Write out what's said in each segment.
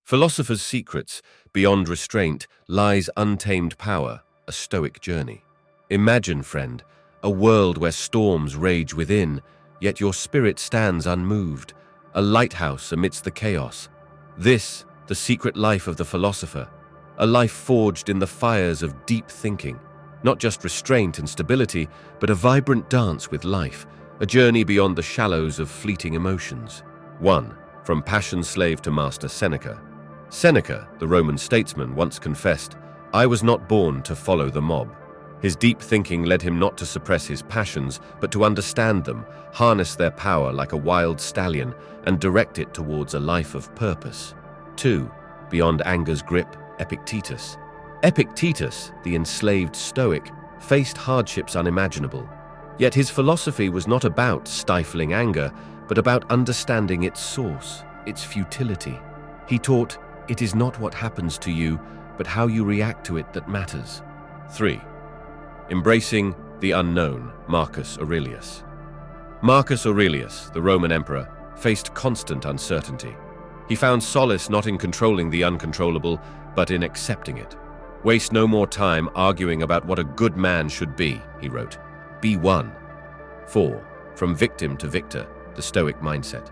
Philosophers Secrets, Beyond Restraint, Lies Untamed Power, a Stoic Journey. Imagine, friend, a world where storms rage within, yet your spirit stands unmoved, a lighthouse amidst the chaos. This, the secret life of the philosopher, a life forged in the fires of deep thinking, not just restraint and stability, but a vibrant dance with life, a journey beyond the shallows of fleeting emotions. 1. From passion's slave to master Seneca. Seneca, the Roman statesman, once confessed, "I was not born to follow the mob." His deep thinking led him not to suppress his passions, but to understand them, harness their power like a wild stallion, and direct it towards a life of purpose. 2. Beyond anger's grip, Epictetus. Epictetus, the enslaved Stoic, faced hardships unimaginable. Yet his philosophy was not about stifling anger, but about understanding its source, its futility. He taught, "It is not what happens to you, but how you react to it that matters." 3. Embracing the unknown, Marcus Aurelius. Marcus Aurelius, the Roman emperor, faced constant uncertainty. He found solace not in controlling the uncontrollable, but in accepting it. "Waste no more time arguing about what a good man should be," he wrote. "Be one." 4. From victim to victor, the Stoic mindset.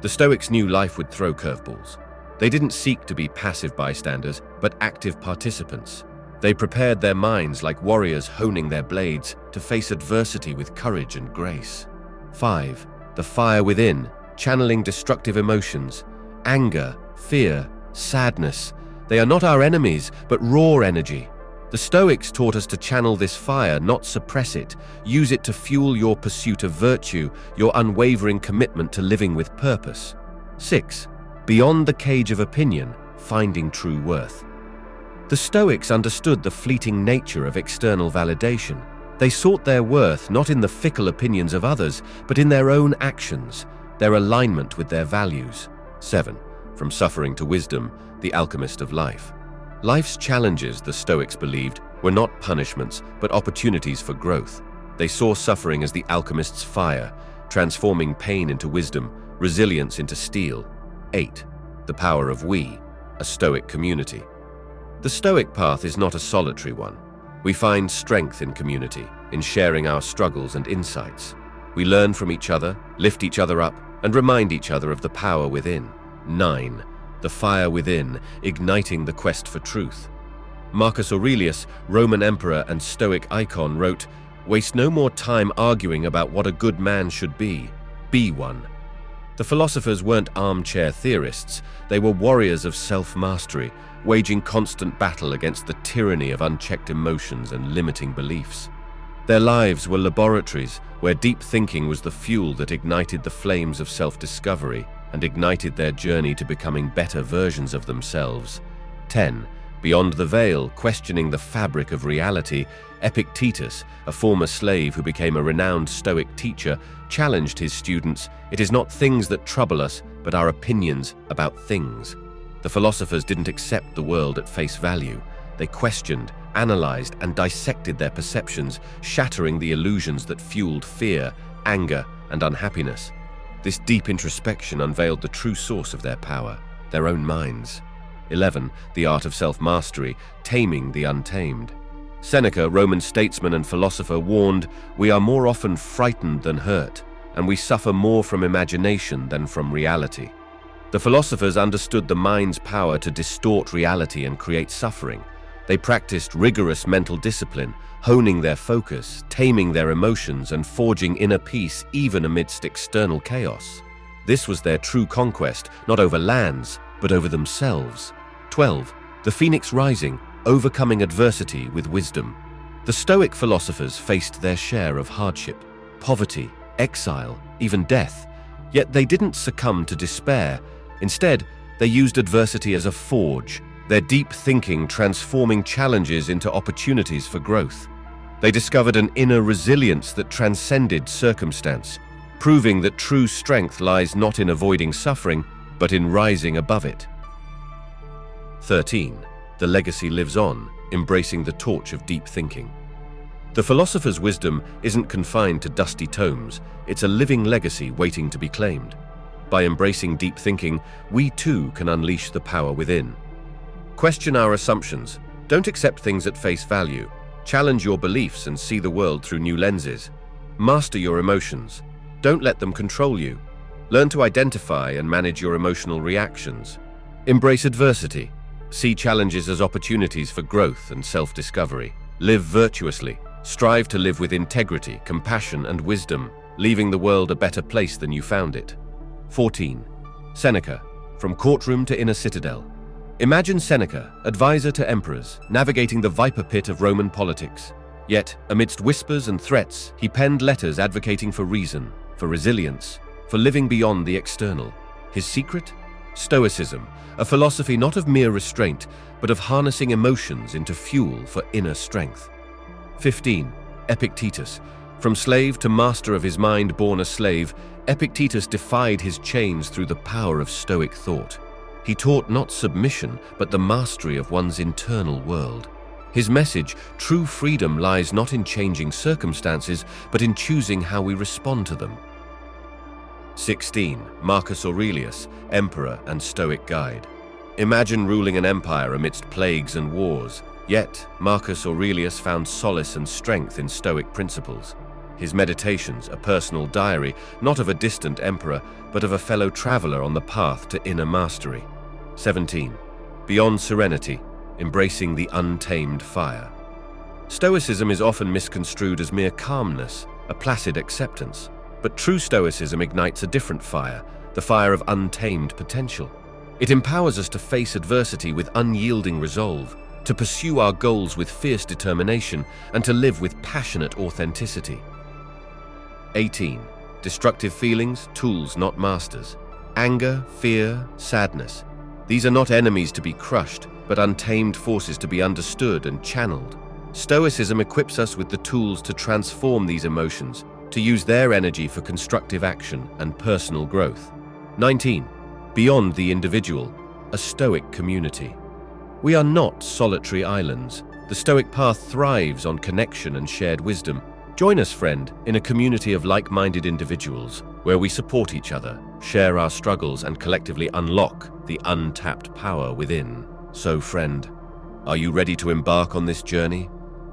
The Stoics knew life would throw curveballs. They didn't seek to be passive bystanders, but active participants. They prepared their minds like warriors honing their blades to face adversity with courage and grace. 5. The fire within, channeling destructive emotions. Anger, fear, sadness. They are not our enemies, but raw energy. The Stoics taught us to channel this fire, not suppress it. Use it to fuel your pursuit of virtue, your unwavering commitment to living with purpose. 6. Beyond the cage of opinion, finding true worth. The Stoics understood the fleeting nature of external validation. They sought their worth not in the fickle opinions of others, but in their own actions, their alignment with their values. 7. From suffering to wisdom, the alchemist of life. Life's challenges, the Stoics believed, were not punishments, but opportunities for growth. They saw suffering as the alchemist's fire, transforming pain into wisdom, resilience into steel. 8. The power of we, a Stoic community. The Stoic path is not a solitary one. We find strength in community, in sharing our struggles and insights. We learn from each other, lift each other up, and remind each other of the power within. 9. The fire within, igniting the quest for truth. Marcus Aurelius, Roman emperor and Stoic icon, wrote, "Waste no more time arguing about what a good man should be. Be one." The philosophers weren't armchair theorists. They were warriors of self-mastery, waging constant battle against the tyranny of unchecked emotions and limiting beliefs. Their lives were laboratories where deep thinking was the fuel that ignited the flames of self-discovery and ignited their journey to becoming better versions of themselves. 10. Beyond the veil, questioning the fabric of reality, Epictetus, a former slave who became a renowned Stoic teacher, challenged his students, "It is not things that trouble us, but our opinions about things." The philosophers didn't accept the world at face value. They questioned, analyzed, and dissected their perceptions, shattering the illusions that fueled fear, anger, and unhappiness. This deep introspection unveiled the true source of their power, their own minds. 11. The art of self-mastery, taming the untamed. Seneca, Roman statesman and philosopher, warned, "We are more often frightened than hurt, and we suffer more from imagination than from reality." The philosophers understood the mind's power to distort reality and create suffering. They practiced rigorous mental discipline, honing their focus, taming their emotions, and forging inner peace even amidst external chaos. This was their true conquest, not over lands, but over themselves. 12. The phoenix rising, overcoming adversity with wisdom. The Stoic philosophers faced their share of hardship, poverty, exile, even death. Yet they didn't succumb to despair. Instead, they used adversity as a forge, their deep thinking transforming challenges into opportunities for growth. They discovered an inner resilience that transcended circumstance, proving that true strength lies not in avoiding suffering, but in rising above it. 13. The legacy lives on, embracing the torch of deep thinking. The philosopher's wisdom isn't confined to dusty tomes, it's a living legacy waiting to be claimed. By embracing deep thinking, we too can unleash the power within. Question our assumptions. Don't accept things at face value. Challenge your beliefs and see the world through new lenses. Master your emotions. Don't let them control you. Learn to identify and manage your emotional reactions. Embrace adversity. See challenges as opportunities for growth and self-discovery. Live virtuously. Strive to live with integrity, compassion, and wisdom, leaving the world a better place than you found it. 14. Seneca, From Courtroom to Inner Citadel. Imagine Seneca, advisor to emperors, navigating the viper pit of Roman politics. Yet, amidst whispers and threats, he penned letters advocating for reason, for resilience, for living beyond the external. His secret? Stoicism, a philosophy not of mere restraint, but of harnessing emotions into fuel for inner strength. 15. Epictetus. From slave to master of his mind born a slave, Epictetus defied his chains through the power of Stoic thought. He taught not submission, but the mastery of one's internal world. His message, true freedom, lies not in changing circumstances, but in choosing how we respond to them. 16. Marcus Aurelius, Emperor and Stoic Guide. Imagine ruling an empire amidst plagues and wars. Yet, Marcus Aurelius found solace and strength in Stoic principles. His meditations, a personal diary, not of a distant emperor, but of a fellow traveler on the path to inner mastery. 17. Beyond serenity, embracing the untamed fire. Stoicism is often misconstrued as mere calmness, a placid acceptance. But true Stoicism ignites a different fire, the fire of untamed potential. It empowers us to face adversity with unyielding resolve, to pursue our goals with fierce determination, and to live with passionate authenticity. 18. Destructive feelings, tools, not masters. Anger, fear, sadness. These are not enemies to be crushed, but untamed forces to be understood and channeled. Stoicism equips us with the tools to transform these emotions, to use their energy for constructive action and personal growth. 19. Beyond the individual, a Stoic community. We are not solitary islands. The Stoic path thrives on connection and shared wisdom. Join us, friend, in a community of like-minded individuals, where we support each other, share our struggles, and collectively unlock the untapped power within. So, friend, are you ready to embark on this journey?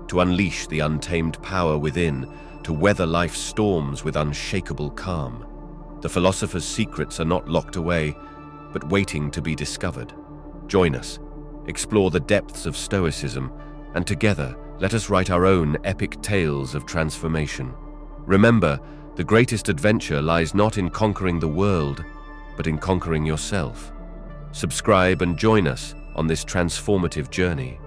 To unleash the untamed power within, to weather life's storms with unshakable calm. The Philosophers' Secrets are not locked away, but waiting to be discovered. Join us, explore the depths of Stoicism, and together, let us write our own epic tales of transformation. Remember, the greatest adventure lies not in conquering the world, but in conquering yourself. Subscribe and join us on this transformative journey.